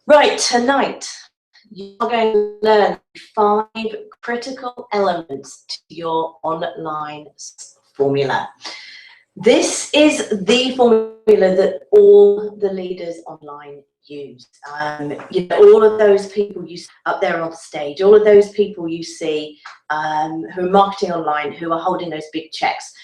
Right, tonight you are going to learn 5 critical elements to your online formula. This is the formula that all the leaders online use. All of those people you see up there on stage, all of those people you see who are marketing online, who are holding those big checks,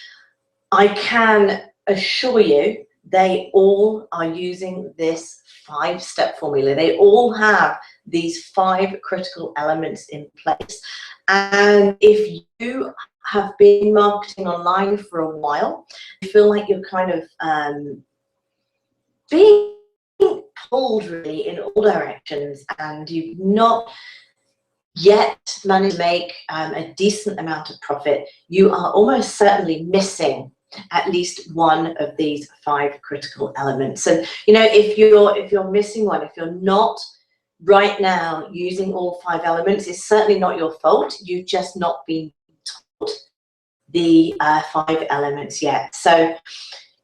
I can assure you they all are using this 5-step formula. They all have these 5 critical elements in place. And if you have been marketing online for a while, you feel like you're kind of being pulled really in all directions, and you've not yet managed to make a decent amount of profit, you are almost certainly missing at least one of these 5 critical elements. And if you're missing one, if you're not right now using all 5 elements, it's certainly not your fault. You've just not been taught the 5 elements yet. So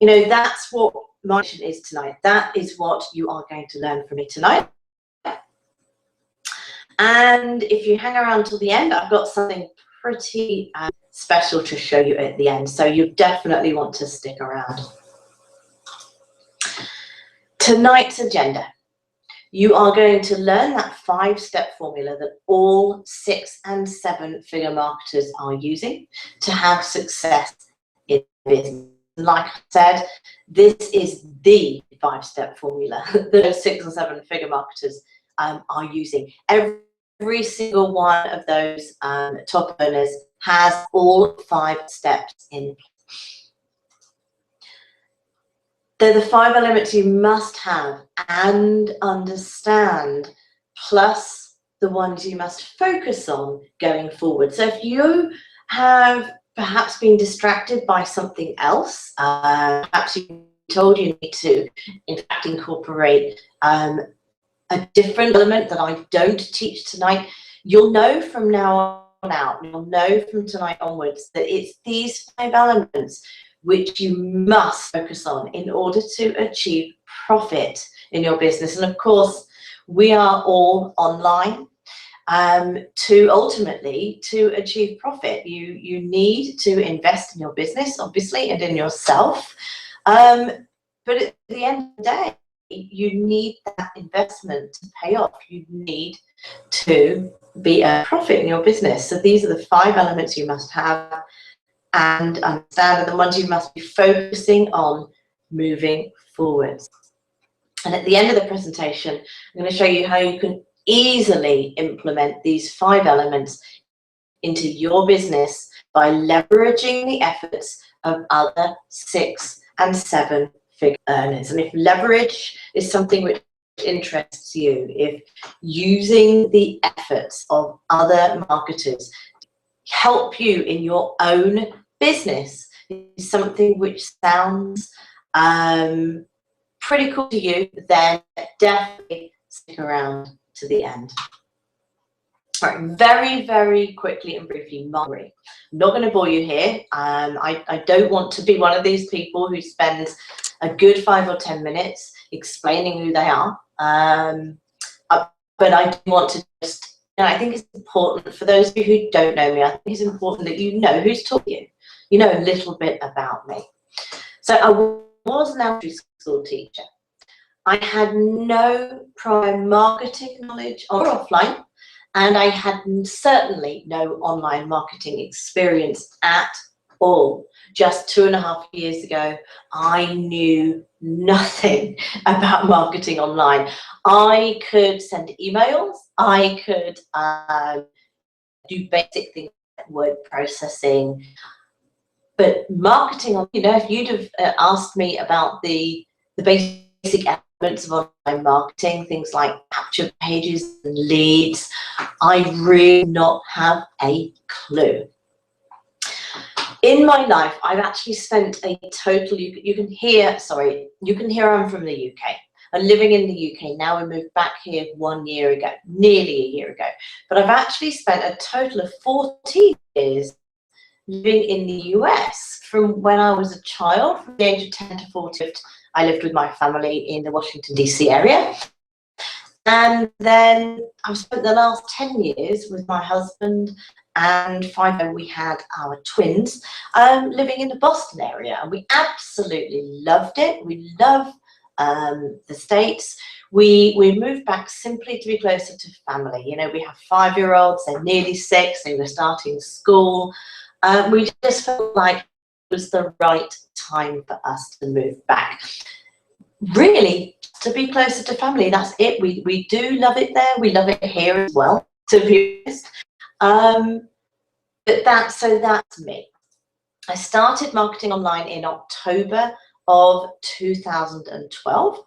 that's what my mission is tonight. That is what you are going to learn from me tonight. And if you hang around till the end, I've got something pretty special to show you at the end, so you definitely want to stick around. Tonight's agenda, you are going to learn that 5-step formula that all 6- and 7-figure marketers are using to have success in business. Like I said, this is the 5-step formula that 6- and 7-figure marketers are using. Every single one of those top earners has all 5 steps in. They're the 5 elements you must have and understand, plus the ones you must focus on going forward. So if you have perhaps been distracted by something else, perhaps you've been told you need to, in fact, incorporate a different element that I don't teach tonight, you'll know from now on out, you'll know from tonight onwards that it's these 5 elements which you must focus on in order to achieve profit in your business. And of course, we are all online to ultimately to achieve profit. You need to invest in your business, obviously, and in yourself. But at the end of the day, you need that investment to pay off. You need to be a profit in your business. So these are the 5 elements you must have and understand, and the ones you must be focusing on moving forwards. And at the end of the presentation, I'm going to show you how you can easily implement these 5 elements into your business by leveraging the efforts of other 6- and 7-figure earners. And if leverage is something which interests you, if using the efforts of other marketers help you in your own business is something which sounds pretty cool to you, then definitely stick around to the end. All right, very, very quickly and briefly, Marguerite. I'm not going to bore you here. I don't want to be one of these people who spends a good 5 or 10 minutes explaining who they are. But I do want to just, I think it's important for those of you who don't know me, I think it's important that you know who's taught you. You know a little bit about me. So I was an elementary school teacher. I had no prior marketing knowledge or offline, and I had certainly no online marketing experience at all. Just 2.5 years ago, I knew nothing about marketing online. I could send emails, I could do basic things like word processing, but marketing, if you'd have asked me about the basic elements of online marketing, things like capture pages and leads, I really not have a clue. In my life, I've actually spent a total, you can hear I'm from the UK. I'm living in the UK now. We moved back here 1 year ago, nearly a year ago. But I've actually spent a total of 14 years living in the US. From when I was a child, from the age of 10 to 40, I lived with my family in the Washington, D.C. area. And then I've spent the last 10 years with my husband, and 5 we had our twins living in the Boston area, and we absolutely loved it. We love the States. We moved back simply to be closer to family. You know, we have 5-year-olds, they're nearly 6, they were starting school. We just felt like it was the right time for us to move back. Really, to be closer to family, that's it. We do love it there. We love it here as well, to be honest. But that's me. I started marketing online in October of 2012.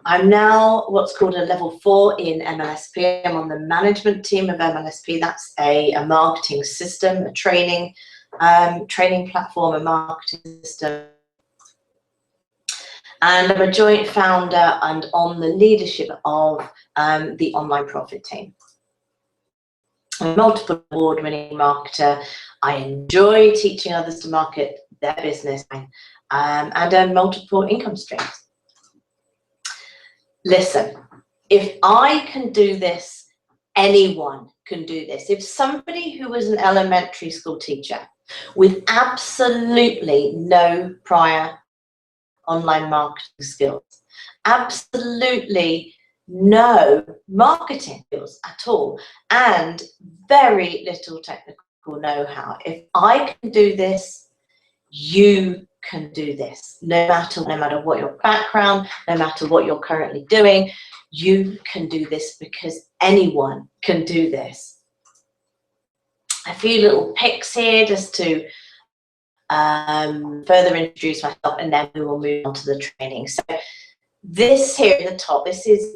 I'm now what's called a level 4 in MLSP. I'm on the management team of MLSP. That's a marketing system, a training platform, a marketing system. And I'm a joint founder and on the leadership of the Online Profit team. I'm a multiple award-winning marketer. I enjoy teaching others to market their business and earn multiple income streams. Listen, if I can do this, anyone can do this. If somebody who was an elementary school teacher with absolutely no prior online marketing skills, absolutely no marketing skills at all, and very little technical know-how, if I can do this, you can do this. No matter what your background, no matter what you're currently doing, you can do this, because anyone can do this. A few little pics here just to further introduce myself, and then we will move on to the training. So this here at the top, this is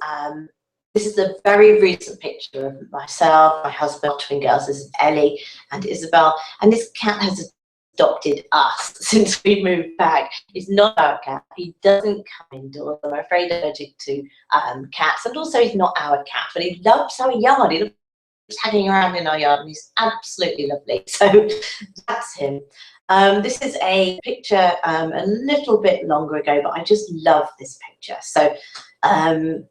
a very recent picture of myself, my husband, twin girls. This is Ellie and Isabel, and this cat has adopted us since we moved back. He's not our cat. He doesn't come indoors. I'm afraid allergic to cats, and also he's not our cat, but he loves our yard. He loves hanging around in our yard, and he's absolutely lovely. So that's him. This is a picture a little bit longer ago, but I just love this picture. So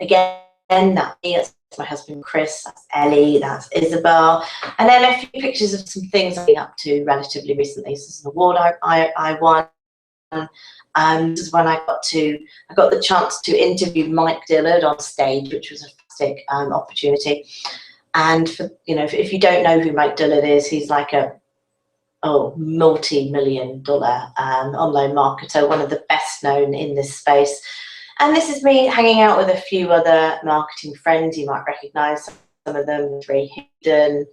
again, that's my husband Chris, that's Ellie, that's Isabel, and then a few pictures of some things I've been up to relatively recently. This is an award I won. This is when I got the chance to interview Mike Dillard on stage, which was a fantastic opportunity. And for, if you don't know who Mike Dillard is, he's like a multi-million-dollar online marketer, one of the best known in this space. And this is me hanging out with a few other marketing friends. You might recognize some of them: Ray Higdon,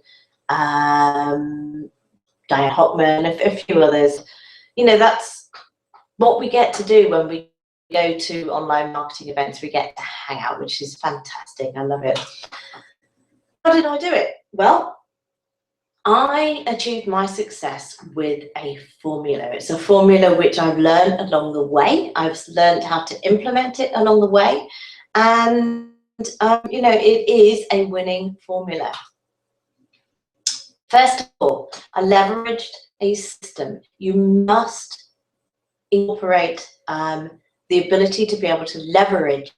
Diane Hockman, a few others. That's what we get to do when we go to online marketing events. We get to hang out, which is fantastic. I love it. How did I do it? Well, I achieved my success with a formula. It's a formula which I've learned along the way. I've learned how to implement it along the way. And, it is a winning formula. First of all, I leveraged a system. You must incorporate the ability to be able to leverage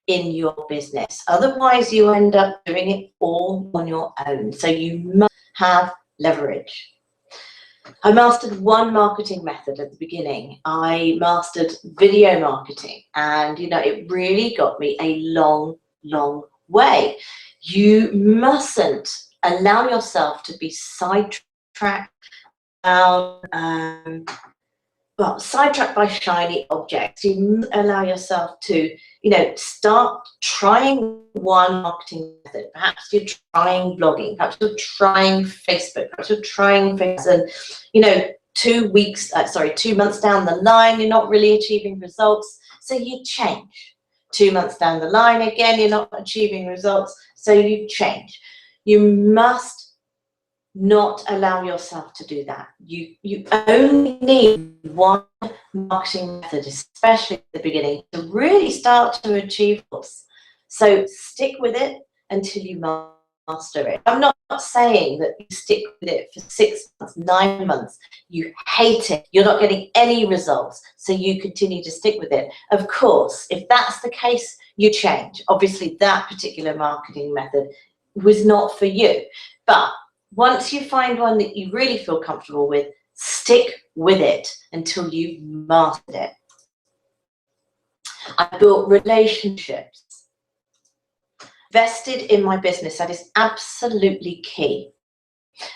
in your business. Otherwise, you end up doing it all on your own. So you must have leverage. I mastered one marketing method at the beginning. I mastered video marketing, and it really got me a long, long way. You mustn't allow yourself to be sidetracked sidetracked by shiny objects. You allow yourself to, start trying one marketing method. Perhaps you're trying blogging, perhaps you're trying Facebook, perhaps you're trying Facebook, and 2 months down the line, you're not really achieving results, so you change. 2 months down the line, again, you're not achieving results, so you change. You must not allow yourself to do that. You only need one marketing method, especially at the beginning, to really start to achieve this. So stick with it until you master it. I'm not saying that you stick with it for 6 months, 9 months, you hate it, you're not getting any results, so you continue to stick with it. Of course, if that's the case, you change. Obviously, that particular marketing method was not for you. But once you find one that you really feel comfortable with, stick with it until you've mastered it. I built relationships. Invested in my business. That is absolutely key.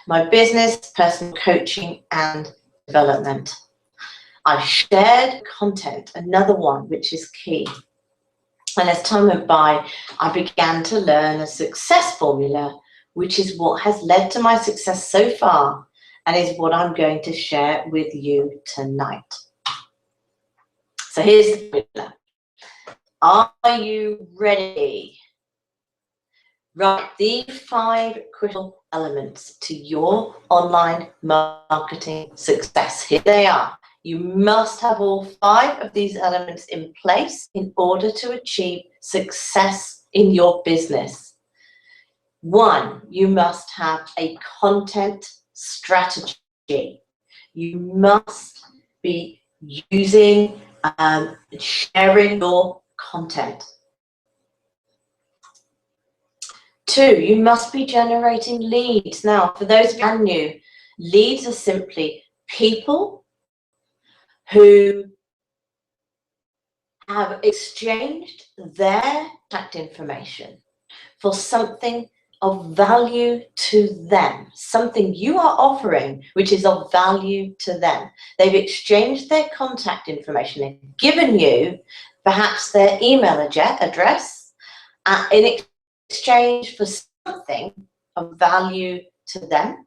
My business, personal coaching, and development. I shared content, another one which is key. And as time went by, I began to learn a success formula, which is what has led to my success so far and is what I'm going to share with you tonight. So here's the formula. Are you ready? Right, the 5 critical elements to your online marketing success. Here they are. You must have all 5 of these elements in place in order to achieve success in your business. 1, you must have a content strategy. You must be using and sharing your content. 2, you must be generating leads. Now, for those brand new, leads are simply people who have exchanged their contact information for something of value to them, something you are offering which is of value to them. They've exchanged their contact information and given you perhaps their email address in exchange for something of value to them.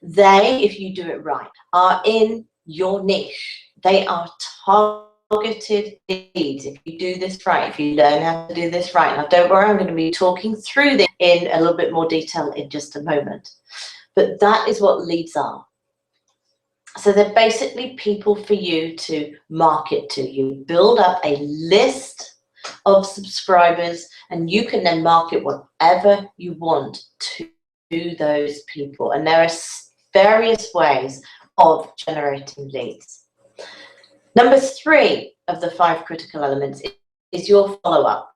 They, if you do it right, are in your niche. They are targeted leads. If you do this right, if you learn how to do this right. Now, don't worry, I'm going to be talking through this in a little bit more detail in just a moment. But that is what leads are. So they're basically people for you to market to. You build up a list of subscribers and you can then market whatever you want to those people. And there are various ways of generating leads. Number 3 of the 5 critical elements is your follow-up.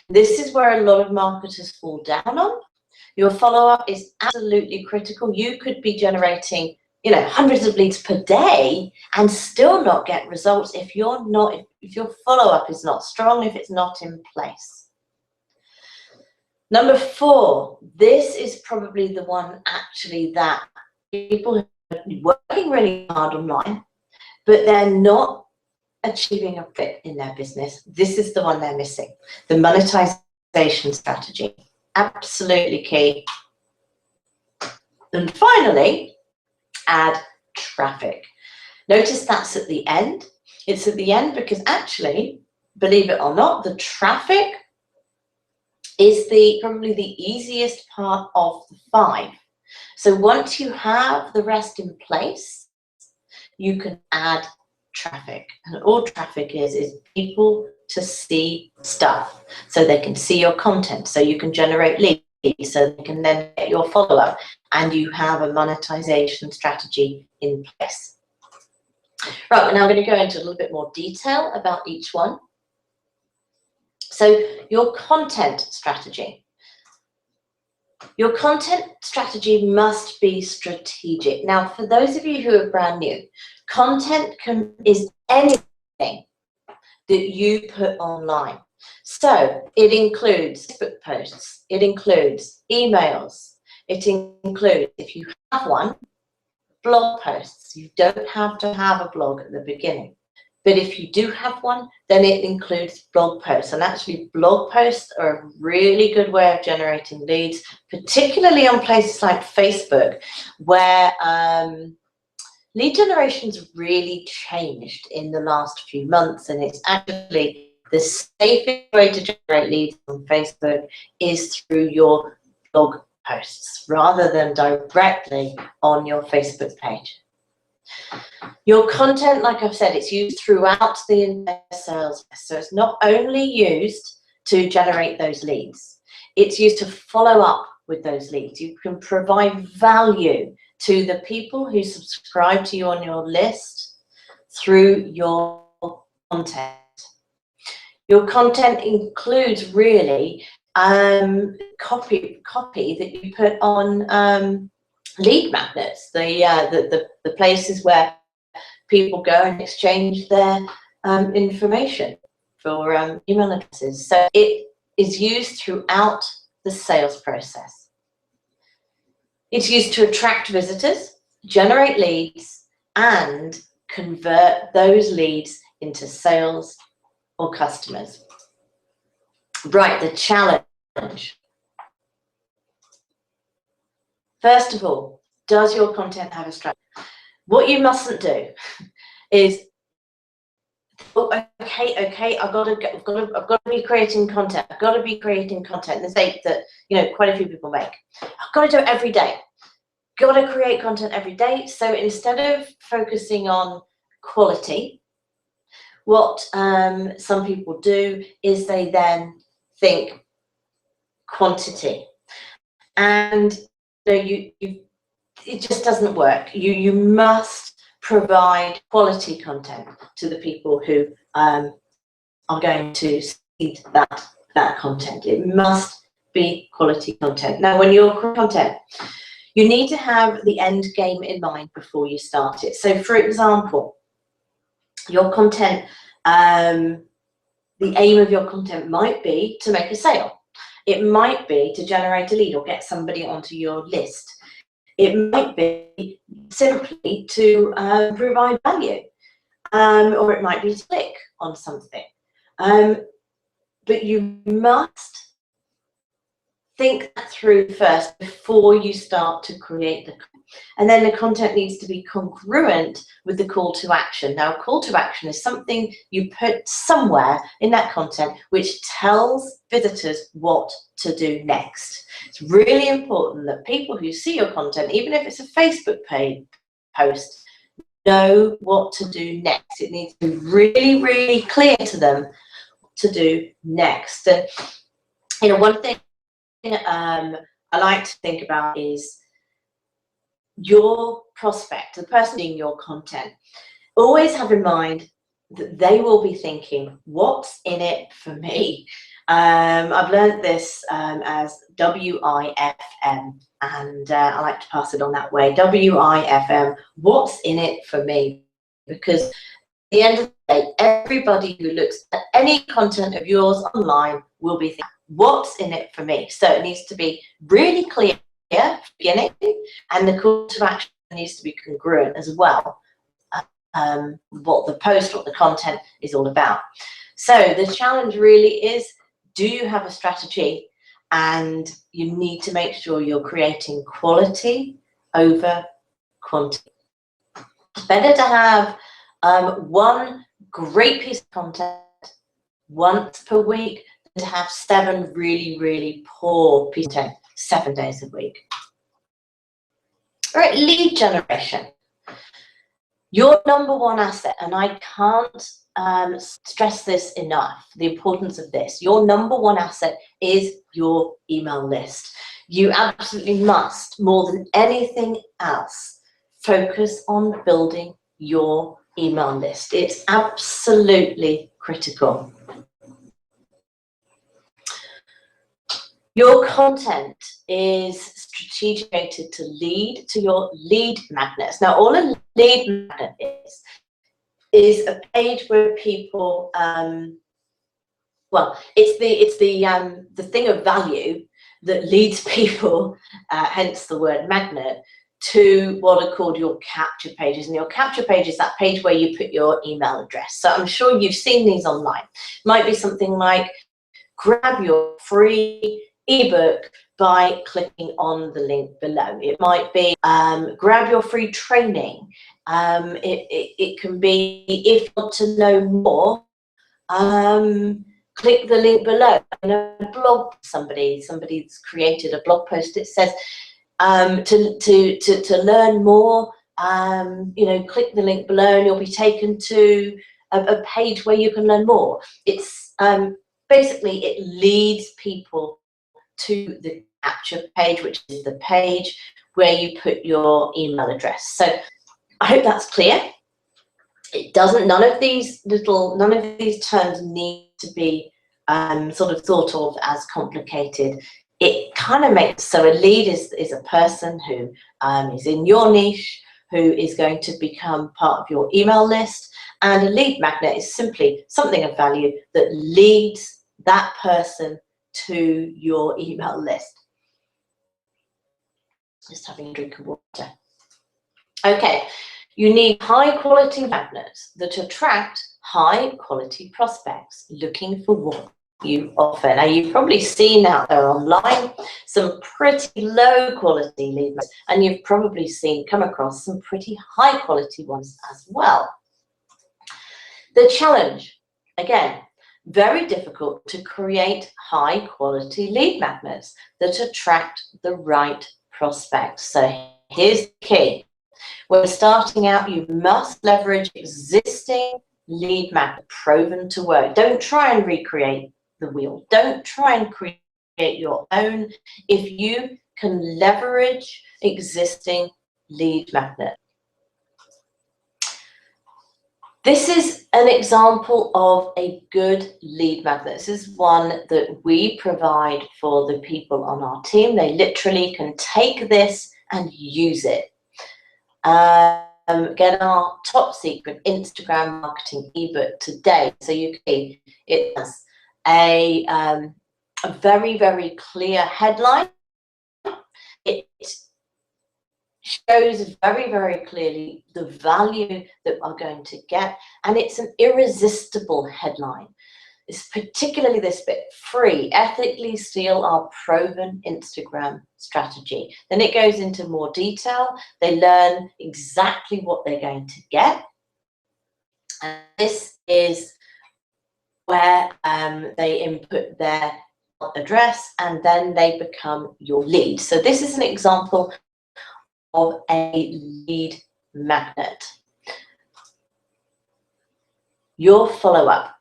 This is where a lot of marketers fall down on. Your follow-up is absolutely critical. You could be generating, hundreds of leads per day and still not get results if your follow-up is not strong, if it's not in place. Number 4, this is probably the one actually that people who are working really hard online, but they're not achieving a fit in their business. This is the one they're missing. The monetization strategy. Absolutely key. And finally, add traffic. Notice that's at the end. It's at the end because actually, believe it or not, the traffic is probably the easiest part of the 5. So once you have the rest in place, you can add traffic. And all traffic is people to see stuff. So they can see your content, so you can generate leads, so they can then get your follow-up, and you have a monetization strategy in place. Right, now I'm going to go into a little bit more detail about each one. So your content strategy. Your content strategy must be strategic. Now, for those of you who are brand new, content is anything that you put online. So it includes Facebook posts, it includes emails, it includes, if you have one, blog posts. You don't have to have a blog at the beginning. But if you do have one, then it includes blog posts. And actually, blog posts are a really good way of generating leads, particularly on places like Facebook, where lead generation's really changed in the last few months. And it's actually the safest way to generate leads on Facebook is through your blog posts rather than directly on your Facebook page. Your content, like I've said, it's used throughout the entire sales. So it's not only used to generate those leads, it's used to follow up with those leads. You can provide value to the people who subscribe to you on your list through your content. Your content includes really copy that you put on lead magnets, the places where people go and exchange their information for email addresses. So it is used throughout the sales process. It's used to attract visitors, generate leads, and convert those leads into sales or customers. Right, the challenge. First of all, does your content have a strategy? What you mustn't do is, oh, okay, I've got to be creating content. I've got to be creating content. The mistake that quite a few people make. I've got to do it every day. Got to create content every day. So instead of focusing on quality, what some people do is they then think quantity, and it just doesn't work. You must provide quality content to the people who are going to see that content. It must be quality content. Now, when you're content, you need to have the end game in mind before you start it. So, for example, your content, the aim of your content might be to make a sale. It might be to generate a lead or get somebody onto your list. It might be simply to provide value, or it might be to click on something. But you must think that through first before you start to create the content. And then the content needs to be congruent with the call to action. Now, a call to action is something you put somewhere in that content which tells visitors what to do next. It's really important that people who see your content, even if it's a Facebook page post, know what to do next. It needs to be really, really clear to them what to do next. And one thing I like to think about is your prospect, the person seeing your content. Always have in mind that they will be thinking, what's in it for me? I've learned this as WIFM, and I like to pass it on that way. WIFM, what's in it for me? Because at the end of the day, everybody who looks at any content of yours online will be thinking, what's in it for me? So it needs to be really clear at the beginning, and the call to action needs to be congruent as well. What the post, what the content is all about. So the challenge really is, do you have a strategy? And you need to make sure you're creating quality over quantity. It's better to have one great piece of content once per week than to have 7 really, really poor pieces of content 7 days a week. All right, lead generation. Your number one asset, and I can't stress this enough, the importance of this. Your number one asset is your email list. You absolutely must, more than anything else, focus on building your email list. It's absolutely critical. Your content is strategicated to lead to your lead magnets. Now, all a lead magnet is a page where people, well, it's the thing of value that leads people, hence the word magnet, to what are called your capture pages. And your capture page is that page where you put your email address. So I'm sure you've seen these online. It might be something like, grab your free ebook by clicking on the link below. It might be grab your free training. It can be, if you want to know more, click the link below. In a blog, somebody's created a blog post. It says to learn more, click the link below and you'll be taken to a page where you can learn more. It's basically, it leads people to the capture page, which is the page where you put your email address. So I hope that's clear. It doesn't, none of these terms need to be sort of thought of as complicated. It kind of makes, so a lead is a person who is in your niche, who is going to become part of your email list, and a lead magnet is simply something of value that leads that person to your email list. Just having a drink of water. Okay, you need high quality magnets that attract high quality prospects looking for what you offer. Now, you've probably seen out there online some pretty low quality lead magnets, and you've probably come across some pretty high quality ones as well. The challenge, again, very difficult to create high quality lead magnets that attract the right prospects. So here's the key. When starting out, you must leverage existing lead magnet proven to work. Don't try and recreate the wheel. Don't try and create your own. If you can leverage existing lead magnet. This is an example of a good lead magnet. This is one that we provide for the people on our team. They literally can take this and use it. Get our top secret Instagram marketing ebook today. So you can, it has a very, very clear headline. It shows very, very clearly the value that we're going to get, and it's an irresistible headline. It's particularly this bit: free, ethically steal our proven Instagram strategy. Then it goes into more detail. They learn exactly what they're going to get, and this is where they input their address, and then they become your lead. So this is an example of a lead magnet. Your follow-up.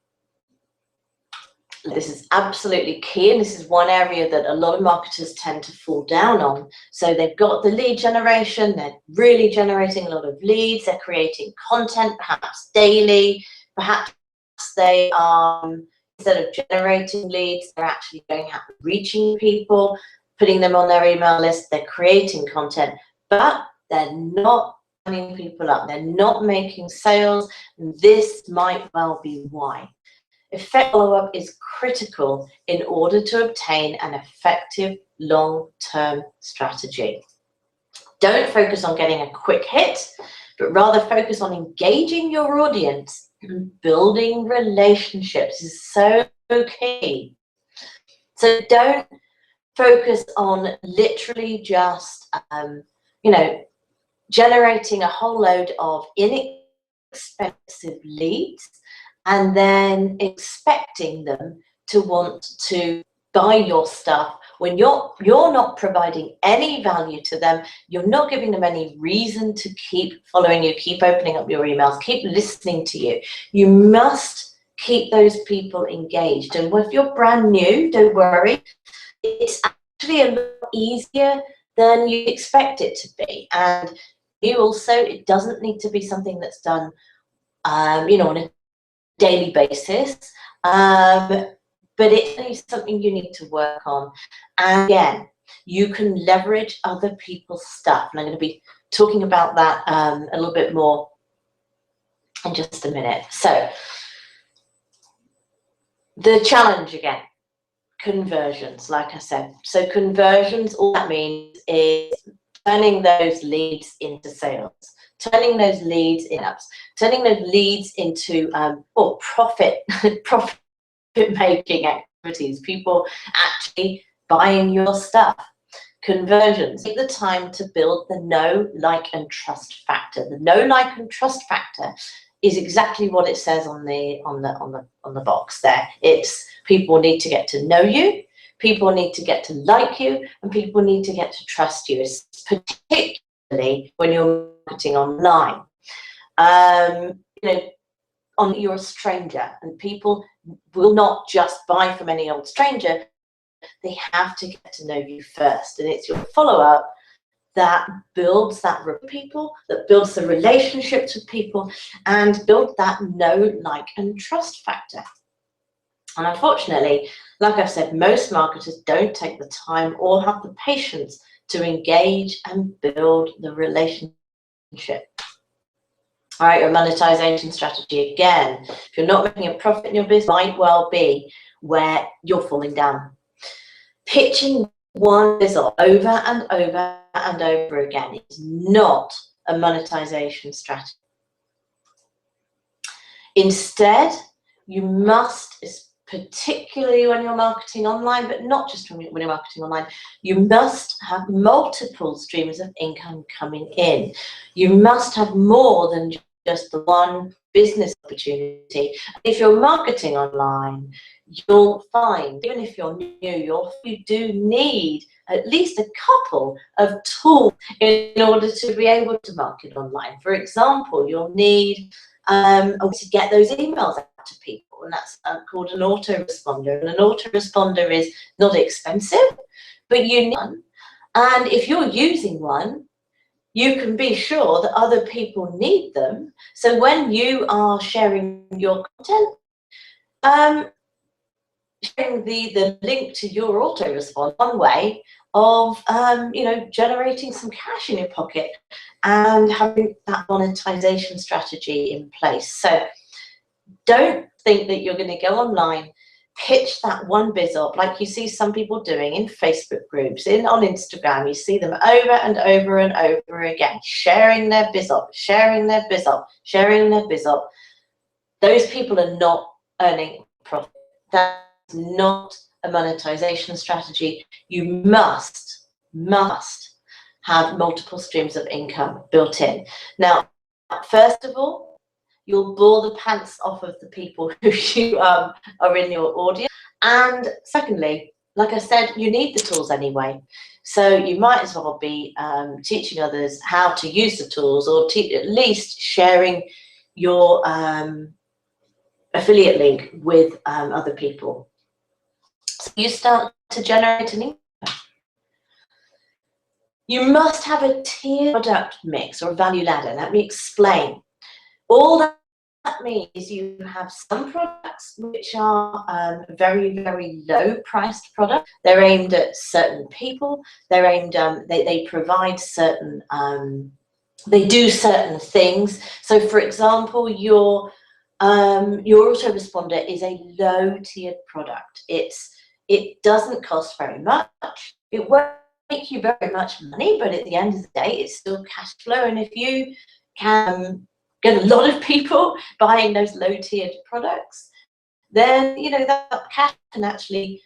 This is absolutely key, and this is one area that a lot of marketers tend to fall down on. So they've got the lead generation, they're really generating a lot of leads, they're creating content, perhaps daily, perhaps they are, instead of generating leads, they're actually going out and reaching people, putting them on their email list, they're creating content, but they're not signing people up, they're not making sales, and this might well be why. Effective follow-up is critical in order to obtain an effective long-term strategy. Don't focus on getting a quick hit, but rather focus on engaging your audience and building relationships. This is so key. So don't focus on literally just, generating a whole load of inexpensive leads and then expecting them to want to buy your stuff when you're not providing any value to them. You're not giving them any reason to keep following you, keep opening up your emails, keep listening to you. You must keep those people engaged. And if you're brand new, don't worry, it's actually a lot easier than you expect it to be. And you also, it doesn't need to be something that's done on a daily basis, but it's something you need to work on. And again, you can leverage other people's stuff, and I'm going to be talking about that a little bit more in just a minute. So the challenge again, conversions, like I said. So conversions, all that means is turning those leads into sales, turning those leads in ups, turning those leads into profit-making activities, people actually buying your stuff. Conversions. Take the time to build the know, like, and trust factor. The know, like, and trust factor is exactly what it says on the box there. It's people need to get to know you, people need to get to like you, and people need to get to trust you, particularly when you're marketing online. You're a stranger, and people will not just buy from any old stranger. They have to get to know you first, and it's your follow-up that builds that with people, that builds the relationships with people, and build that know, like, and trust factor. And unfortunately, like I've said, most marketers don't take the time or have the patience to engage and build the relationship. All right, your monetization strategy again. If you're not making a profit in your business, might well be where you're falling down. Pitching one result over and over and over again is not a monetization strategy. Instead, you must, particularly when you're marketing online, but not just when you're marketing online, you must have multiple streams of income coming in. You must have more than just the one business opportunity. If you're marketing online, you'll find, even if you're new, you do need at least a couple of tools in order to be able to market online. For example, you'll need to get those emails out to people, and that's called an autoresponder. And an autoresponder is not expensive, but you need one. And if you're using one, you can be sure that other people need them. So when you are sharing your content, sharing the link to your autoresponder, one way of generating some cash in your pocket and having that monetization strategy in place. So don't think that you're going to go online, pitch that one biz op like you see some people doing in Facebook groups, on Instagram. You see them over and over and over again, sharing their biz op, sharing their biz op, sharing their biz op. Those people are not earning profit. That's not a monetization strategy. You must have multiple streams of income built in. Now, first of all, you'll bore the pants off of the people who you are in your audience. And secondly, like I said, you need the tools anyway. So you might as well be teaching others how to use the tools, or at least sharing your affiliate link with other people. So you start to generate an income. You must have a tiered product mix or a value ladder. Let me explain. All that means you have some products which are very, very low priced products. They're aimed at certain people. They're aimed, they provide certain, they do certain things. So for example, your autoresponder is a low tiered product. It doesn't cost very much. It won't make you very much money, but at the end of the day, it's still cash flow. And if you can get a lot of people buying those low-tiered products, then that cash can actually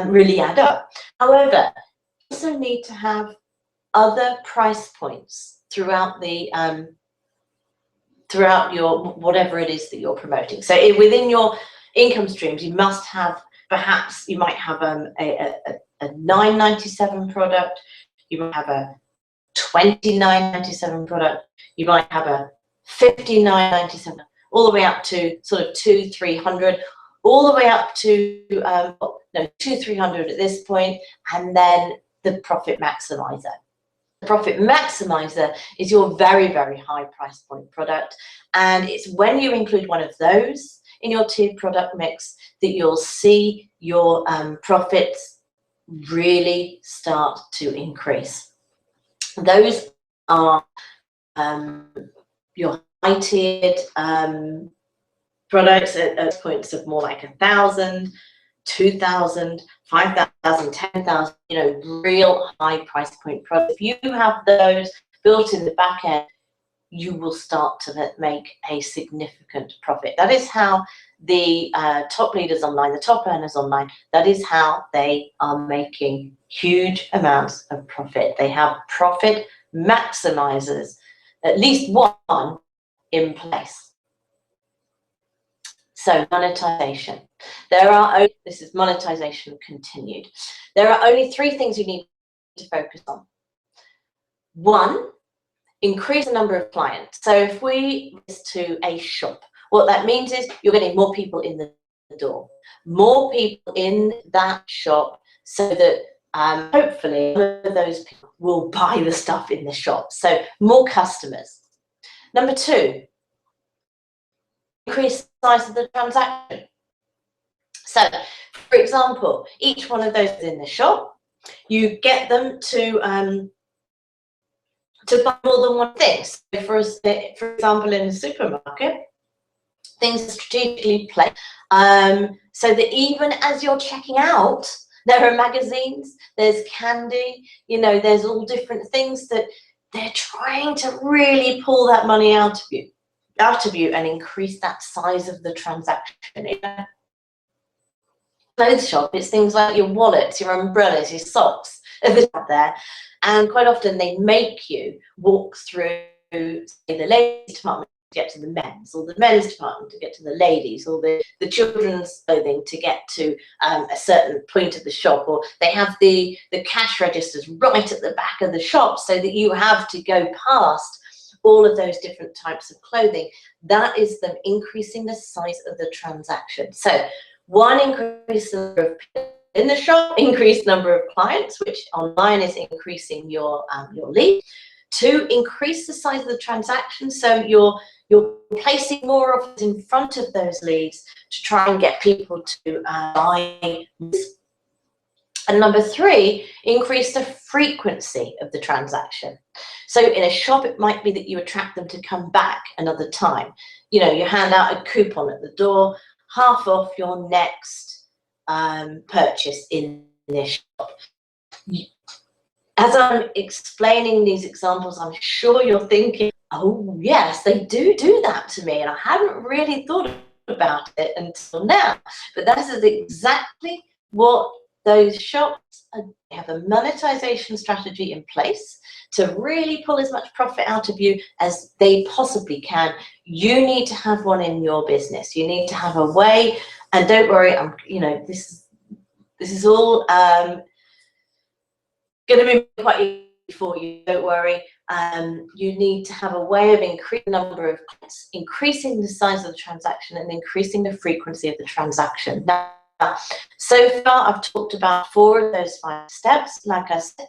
really add up. However, you also need to have other price points throughout the throughout your whatever it is that you're promoting. So within your income streams, you must have, perhaps you might have a $9.97 product, you might have a $29.97 product, you might have a $59.97, all the way up to sort of $200-300, all the way up to $200-300 at this point, and then the profit maximizer. The profit maximizer is your very, very high price point product, and it's when you include one of those in your tiered product mix that you'll see your profits really start to increase. Those are your high-tiered products at points of more like 1,000, 2,000, 5,000, 10,000, real high price point products. If you have those built in the back end, you will start to make a significant profit. That is how the top leaders online, the top earners online, that is how they are making huge amounts of profit. They have profit maximizers, at least one in place. So monetization. This is monetization continued. There are only 3 things you need to focus on. 1, increase the number of clients. So if we list to a shop, what that means is you're getting more people in the door, more people in that shop, so that hopefully those people will buy the stuff in the shop. So more customers. Number 2, increase the size of the transaction. So, for example, each one of those in the shop, you get them to buy more than one thing. So for example, in a supermarket, things are strategically placed so that even as you're checking out, there are magazines, there's candy, you know, there's all different things that they're trying to really pull that money out of you and increase that size of the transaction. In a clothes shop, it's things like your wallets, your umbrellas, your socks, everything out there. And quite often they make you walk through, say, the ladies' department to get to the men's, or the men's department to get to the ladies, or the children's clothing to get to a certain point of the shop, or they have the cash registers right at the back of the shop so that you have to go past all of those different types of clothing. That is them increasing the size of the transaction. So one, increase the number of people in the shop, increased number of clients, which online is increasing your lead. Two, increase the size of the transaction, so you're placing more offers in front of those leads to try and get people to buy. And number three, increase the frequency of the transaction. So in a shop, it might be that you attract them to come back another time. You know, you hand out a coupon at the door, half off your next purchase in this shop. As I'm explaining these examples, I'm sure you're thinking, oh yes, they do that to me, and I hadn't really thought about it until now. But that is exactly what those shops are. They have a monetization strategy in place to really pull as much profit out of you as they possibly can. You need to have one in your business. You need to have a way, and don't worry, you know, this is all going to be quite easy for you, don't worry. You need to have a way of increasing the number of clients, increasing the size of the transaction, and increasing the frequency of the transaction. Now, so far I've talked about 4 of those 5 steps. Like I said,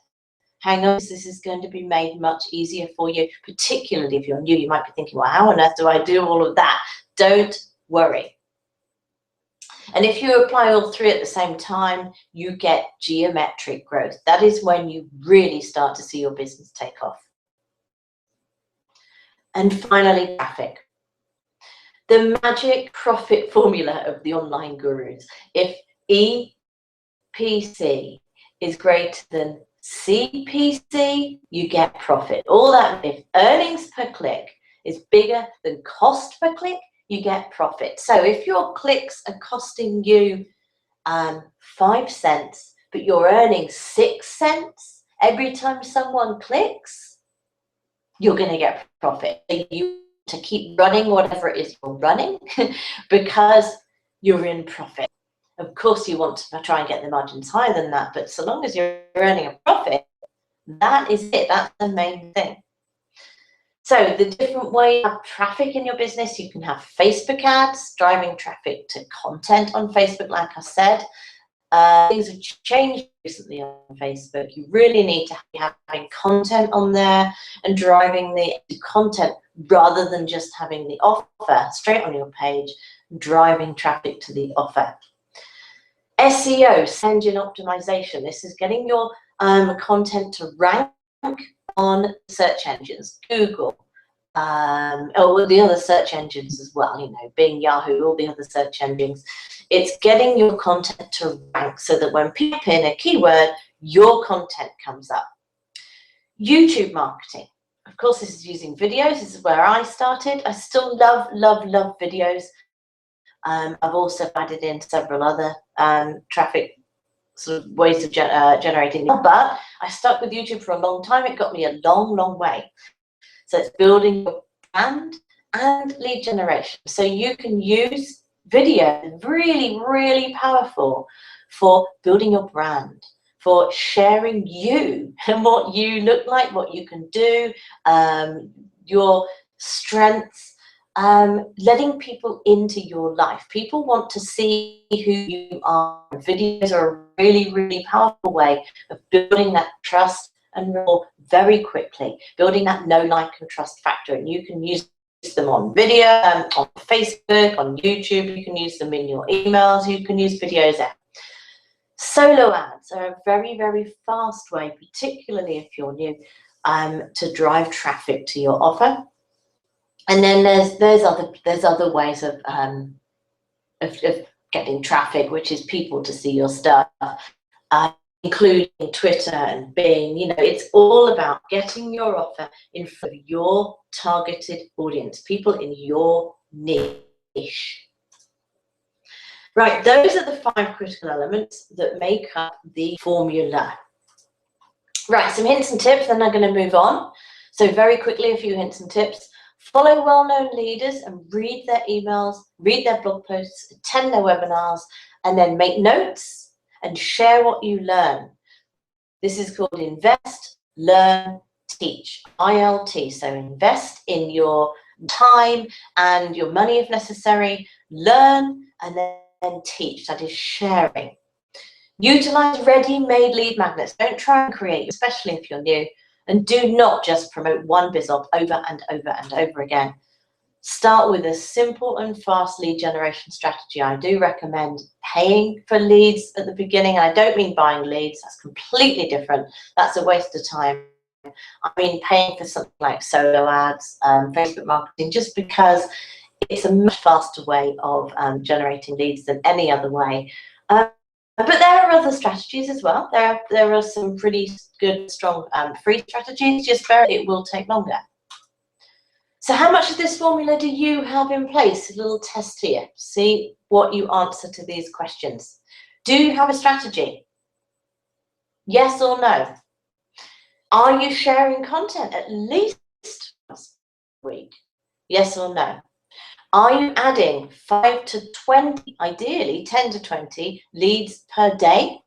hang on, this is going to be made much easier for you, particularly if you're new. You might be thinking, well, how on earth do I do all of that? Don't worry. And if you apply all 3 at the same time, you get geometric growth. That is when you really start to see your business take off. And finally, traffic. The magic profit formula of the online gurus. If EPC is greater than CPC, you get profit. All that, if earnings per click is bigger than cost per click, you get profit. So if your clicks are costing you 5 cents, but you're earning 6 cents every time someone clicks, you're going to get profit. You to keep running whatever it is you're running because you're in profit. Of course, you want to try and get the margins higher than that, but so long as you're earning a profit, that is it. That's the main thing. So the different way you have traffic in your business, you can have Facebook ads, driving traffic to content on Facebook, like I said. Things have changed recently on Facebook. You really need to be having content on there and driving the content rather than just having the offer straight on your page, driving traffic to the offer. SEO, search engine optimization. This is getting your content to rank on search engines, Google, or the other search engines as well, you know, Bing, Yahoo, all the other search engines. It's getting your content to rank so that when people type in a keyword, your content comes up. YouTube marketing. Of course, this is using videos. This is where I started. I still love videos. I've also added in several other traffic sort of ways of generating, but I stuck with YouTube for a long time. It got me a long way. So it's building your brand and lead generation. So you can use video, really powerful for building your brand, for sharing you and what you look like, what you can do, your strengths, letting people into your life. People want to see who you are. Videos are a really powerful way of building that trust and rapport very quickly, building that know, like, and trust factor. And you can use them on video, on Facebook, on YouTube. You can use them in your emails. You can use videos there. Solo ads are a very, very fast way, particularly if you're new, to drive traffic to your offer. And then there's other ways of getting traffic, which is people to see your stuff, including Twitter and Bing. You know, it's all about getting your offer in front of your targeted audience, people in your niche. Right, those are the 5 critical elements that make up the formula. Right, some hints and tips, then I'm going to move on. So very quickly, a few hints and tips. Follow well-known leaders and read their emails, read their blog posts, attend their webinars, and then make notes and share what you learn. This is called Invest, Learn, Teach, ILT. So invest in your time and your money if necessary, learn, and then teach, that is sharing. Utilize ready-made lead magnets. Don't try and create, especially if you're new, and do not just promote one BizOp over and over and over again. Start with a simple and fast lead generation strategy. I do recommend paying for leads at the beginning. I don't mean buying leads, that's completely different. That's a waste of time. I mean paying for something like solo ads, Facebook marketing, just because it's a much faster way of generating leads than any other way. But there are other strategies as well. There are some pretty good, strong, free strategies. Just bear it will take longer. So how much of this formula do you have in place? A little test here. See what you answer to these questions. Do you have a strategy? Yes or no? Are you sharing content at least once a week? Yes or no? Are you adding 5 to 20, ideally 10 to 20 leads per day?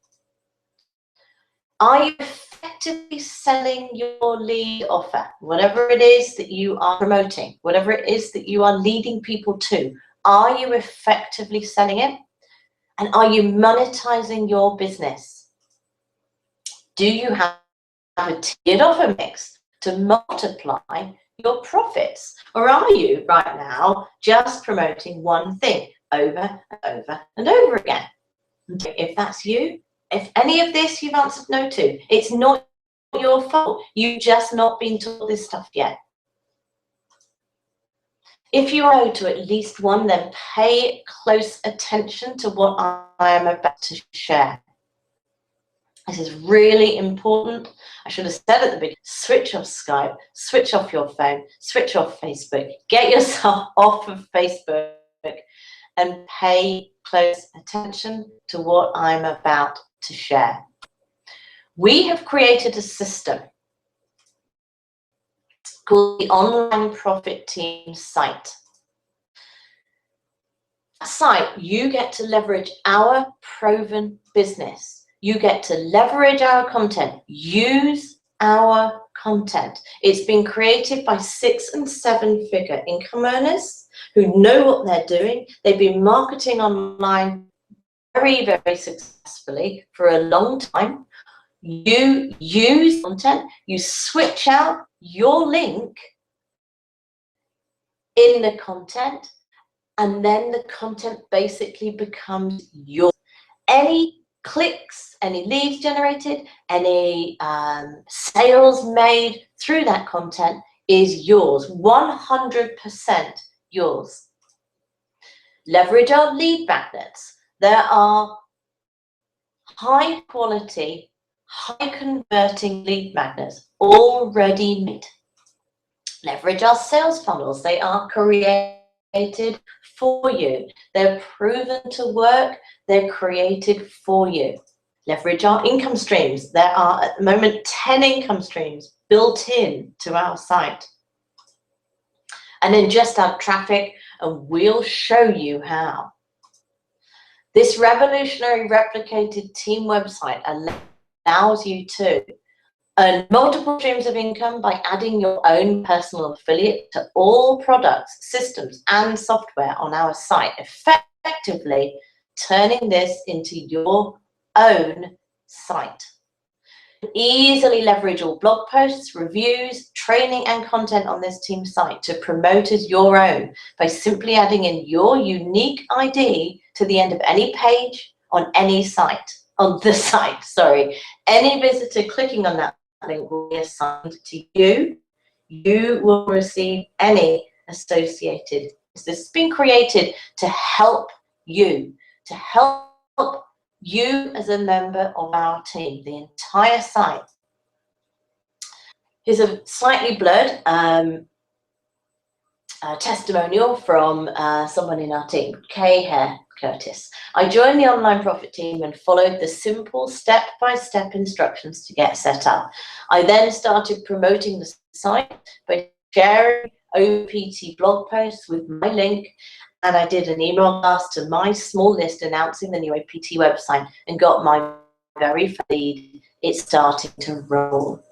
Are you effectively selling your lead offer, whatever it is that you are promoting, whatever it is that you are leading people to? Are you effectively selling it? And are you monetizing your business? Do you have a tiered offer mix to multiply your profits? Or are you right now just promoting one thing over and over and over again? If that's you, if any of this you've answered no to, it's not your fault. You've just not been taught this stuff yet. If you know to at least one, then pay close attention to what I am about to share. This is really important. I should have said at the beginning, switch off Skype, switch off your phone, switch off Facebook, get yourself off of Facebook and pay close attention to what I'm about to share. We have created a system called the Online Profit Team site. That site, you get to leverage our proven business. You get to leverage our content, use our content. It's been created by 6- and 7-figure income earners who know what they're doing. They've been marketing online very, very successfully for a long time. You use content, you switch out your link in the content, and then the content basically becomes yours. Any clicks, any leads generated, any sales made through that content is yours, 100% yours. Leverage our lead magnets. There are high quality, high converting lead magnets already made. Leverage our sales funnels. They are created for you. They're proven to work. They're created for you. Leverage our income streams. There are at the moment 10 income streams built in to our site. And then just add traffic and we'll show you how. This revolutionary replicated team website allows you to earn multiple streams of income by adding your own personal affiliate to all products, systems, and software on our site, effectively turning this into your own site. Easily leverage all blog posts, reviews, training and content on this team site to promote as your own by simply adding in your unique ID to the end of any page on any site, on the site, sorry. Any visitor clicking on that link will be assigned to you. You will receive any associated. This has been created to help you as a member of our team, the entire site. Here's a slightly blurred testimonial from someone in our team, Kay Hare Curtis. I joined the Online Profit team and followed the simple step-by-step instructions to get set up. I then started promoting the site by sharing OPT blog posts with my link, and I did an email blast to my small list announcing the new OPT website and got my very first lead. It's starting to roll.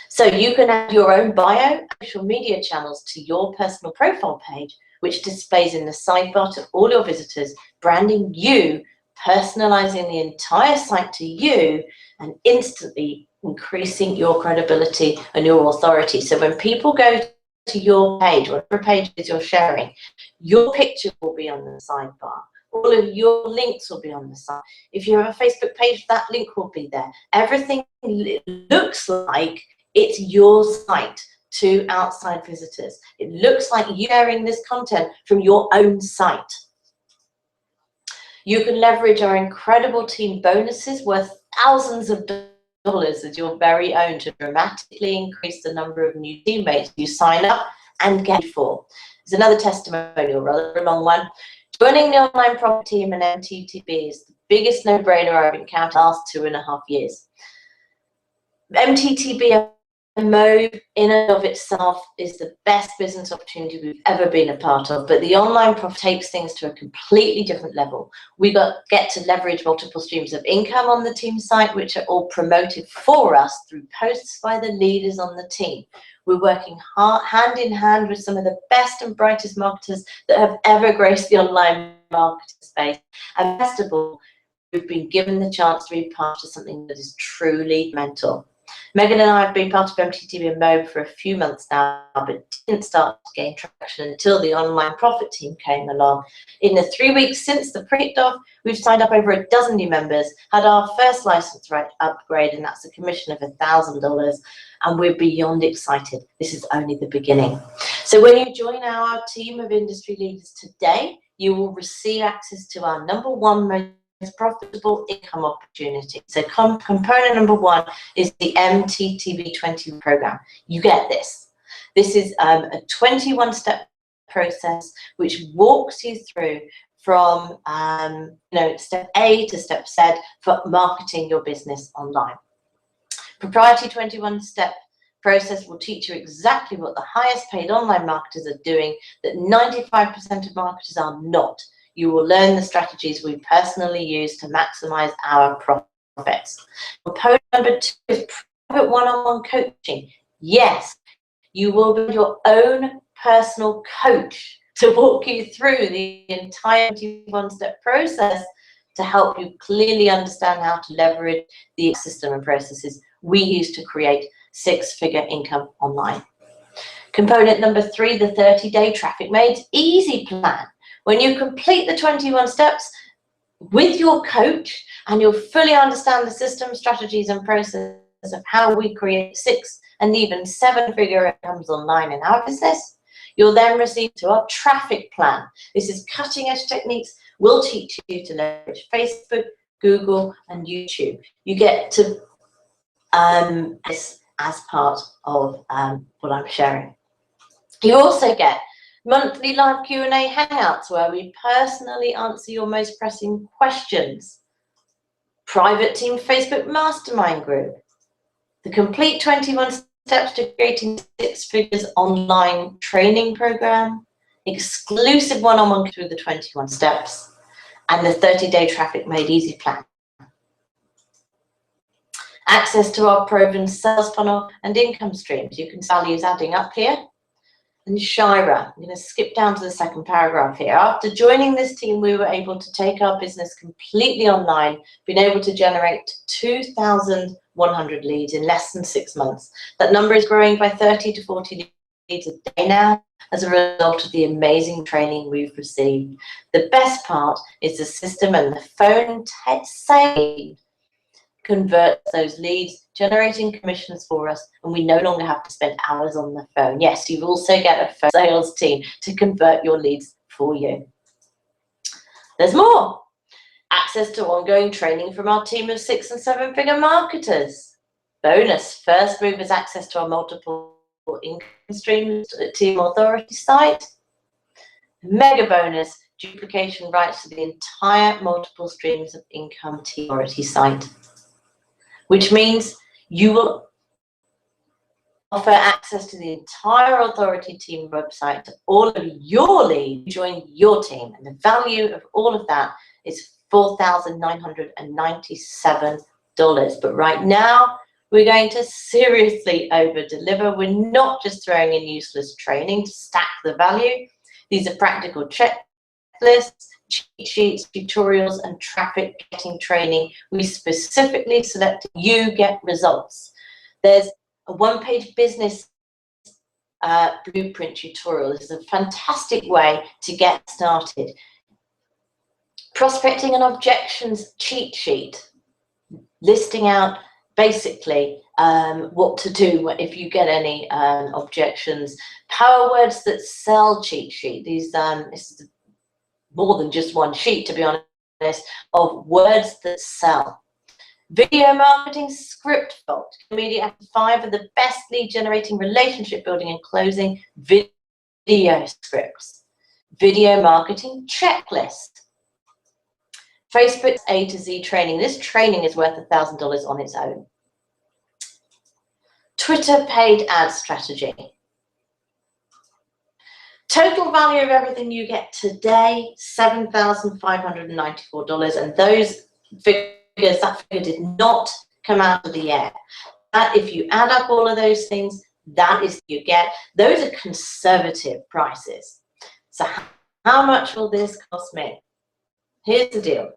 So you can add your own bio and social media channels to your personal profile page, which displays in the sidebar to all your visitors, branding you, personalizing the entire site to you, and instantly increasing your credibility and your authority. So when people go to your page, whatever page is you're sharing, your picture will be on the sidebar. All of your links will be on the site. If you have a Facebook page, that link will be there. Everything looks like it's your site to outside visitors. It looks like you're sharing this content from your own site. You can leverage our incredible team bonuses worth thousands of dollars as your very own to dramatically increase the number of new teammates you sign up and get for. There's another testimonial, rather a long one. Joining the Online Profit team and MTTB is the biggest no-brainer I've encountered in the last 2.5 years. MTTB mode in and of itself is the best business opportunity we've ever been a part of, but the Online Profit takes things to a completely different level. We get to leverage multiple streams of income on the team site, which are all promoted for us through posts by the leaders on the team. We're working hand in hand with some of the best and brightest marketers that have ever graced the online marketing space. And best of all, we've been given the chance to be part of something that is truly mental. Megan and I have been part of MTTB and Mo for a few months now, but didn't start to gain traction until the Online Profit team came along. In the 3 weeks since the pre-kicked off, we've signed up over a dozen new members, had our first license upgrade, and that's a commission of $1,000, and we're beyond excited. This is only the beginning. So when you join our team of industry leaders today, you will receive access to our #1 most profitable income opportunity. So component #1 is the MTTB 21 program. You get this. This is a 21-step process which walks you through from step A to step Z for marketing your business online. Proprietary 21-step process will teach you exactly what the highest paid online marketers are doing that 95% of marketers are not. You will learn the strategies we personally use to maximize our profits. Component #2 is private one-on-one coaching. Yes, you will be your own personal coach to walk you through the entire 21-step process to help you clearly understand how to leverage the system and processes we use to create six-figure income online. Component #3, the 30-day Traffic Made Easy plan. When you complete the 21 steps with your coach and you'll fully understand the system, strategies, and process of how we create 6 and even 7-figure incomes online in our business, you'll then receive to our traffic plan. This is cutting-edge techniques we'll teach you to leverage Facebook, Google, and YouTube. You get to this as part of what I'm sharing. You also get monthly live Q&A hangouts where we personally answer your most pressing questions. Private team Facebook mastermind group. The complete 21 steps to creating 6 figures online training program. Exclusive one-on-one through the 21 steps. And the 30-day Traffic Made Easy plan. Access to our proven sales funnel and income streams. You can see values adding up here. And Shira, I'm going to skip down to the second paragraph here. After joining this team, we were able to take our business completely online, been able to generate $2,000 100 leads in less than 6 months. That number is growing by 30 to 40 leads a day now as a result of the amazing training we've received. The best part is the system and the phone sales converts those leads, generating commissions for us, and we no longer have to spend hours on the phone. Yes, you also get a phone sales team to convert your leads for you. There's more. Access to ongoing training from our team of 6- and 7-figure marketers. Bonus, first movers access to our multiple income streams Team Authority site. Mega bonus, duplication rights to the entire multiple streams of income Team Authority site, which means you will offer access to the entire Authority team website to all of your leads, join your team, and the value of all of that is $4,997. But right now, we're going to seriously over-deliver. We're not just throwing in useless training to stack the value. These are practical checklists, cheat sheets, tutorials, and traffic getting training. We specifically selected you get results. There's a one-page business blueprint tutorial. This is a fantastic way to get started. Prospecting and objections cheat sheet, listing out basically what to do if you get any objections. Power words that sell cheat sheet. These this is more than just one sheet, to be honest, of words that sell. Video marketing script vault. Media Active 5 of the best lead generating, relationship building, and closing video scripts. Video marketing checklist. Facebook's A to Z training. This training is worth $1,000 on its own. Twitter paid ad strategy. Total value of everything you get today, $7,594. And those figures, that figure did not come out of the air. That, if you add up all of those things, that is what you get. Those are conservative prices. So how much will this cost me? Here's the deal.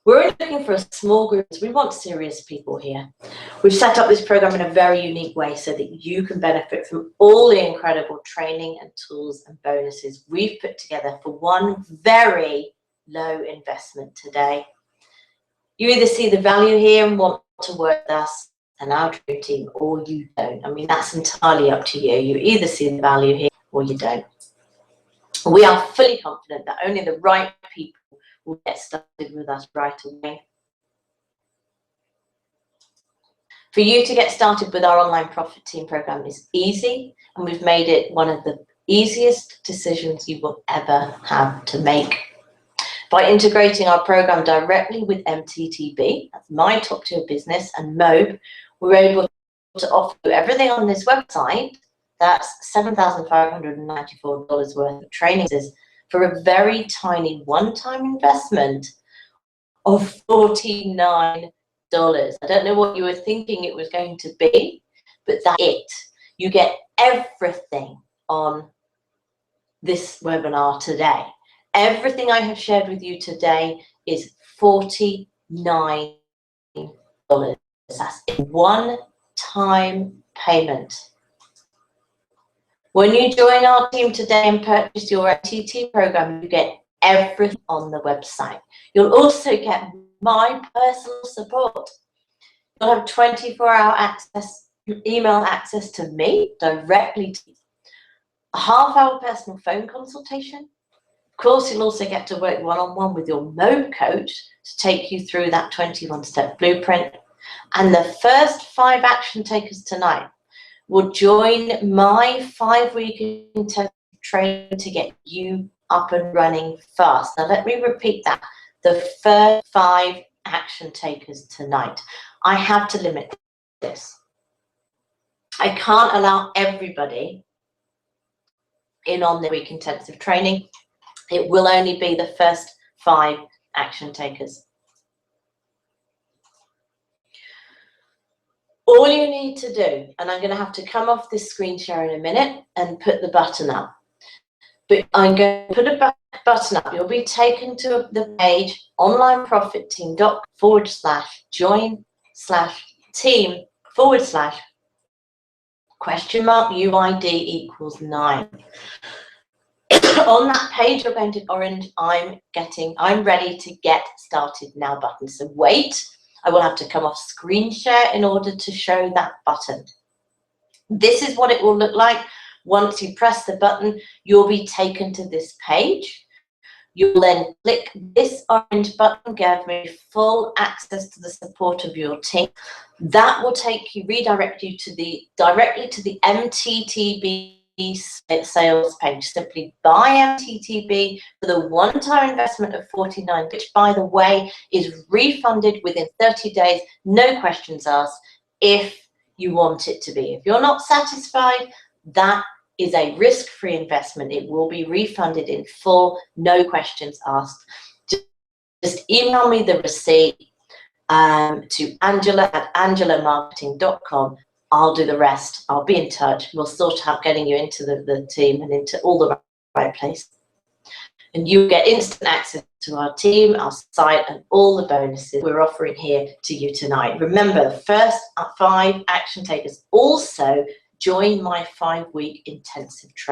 We're only looking for a small group. We want serious people here. We've set up this program in a very unique way so that you can benefit from all the incredible training and tools and bonuses we've put together for one very low investment today. You either see the value here and want to work with us and our dream team, or you don't. I mean, that's entirely up to you. You either see the value here or you don't. We are fully confident that only the right people will get started with us right away. For you to get started with our online profit team program is easy, and we've made it one of the easiest decisions you will ever have to make. By integrating our program directly with MTTB, that's My Top Tier Business, and Mobe, we're able to offer you everything on this website. That's $7,594 worth of training for a very tiny one-time investment of $49. I don't know what you were thinking it was going to be, but that's it. You get everything on this webinar today. Everything I have shared with you today is $49. That's a one-time payment. When you join our team today and purchase your MTT program, you get everything on the website. You'll also get my personal support. You'll have 24-hour access, email access to me directly, to a half-hour personal phone consultation. Of course, you'll also get to work one-on-one with your Mobe coach to take you through that 21-step blueprint. And the first 5 action takers tonight will join my 5-week intensive training to get you up and running fast. Now, let me repeat that. The first 5 action takers tonight. I have to limit this. I can't allow everybody in on the week intensive training. It will only be the first 5 action takers. All you need to do, and I'm going to have to come off this screen share in a minute and put the button up, but I'm going to put a button up. You'll be taken to the page onlineprofitteam.com/join/ team/UID=9. On that page, you're going to orange, I'm ready to get started now button. So wait, I will have to come off screen share in order to show that button. This is what it will look like. Once you press the button, you'll be taken to this page. You'll then click this orange button, give me full access to the support of your team. That will redirect you directly to the MTTB sales page. Simply buy MTTB for the one-time investment of $49, which, by the way, is refunded within 30 days, no questions asked, if you want it to be. If you're not satisfied, that is a risk-free investment. It will be refunded in full, no questions asked. Just email me the receipt to angela@angelamarketing.com. I'll do the rest. I'll be in touch. We'll sort out getting you into the team and into all the right place. And you get instant access to our team, our site, and all the bonuses we're offering here to you tonight. Remember, the first 5 action takers also join my 5-week intensive training.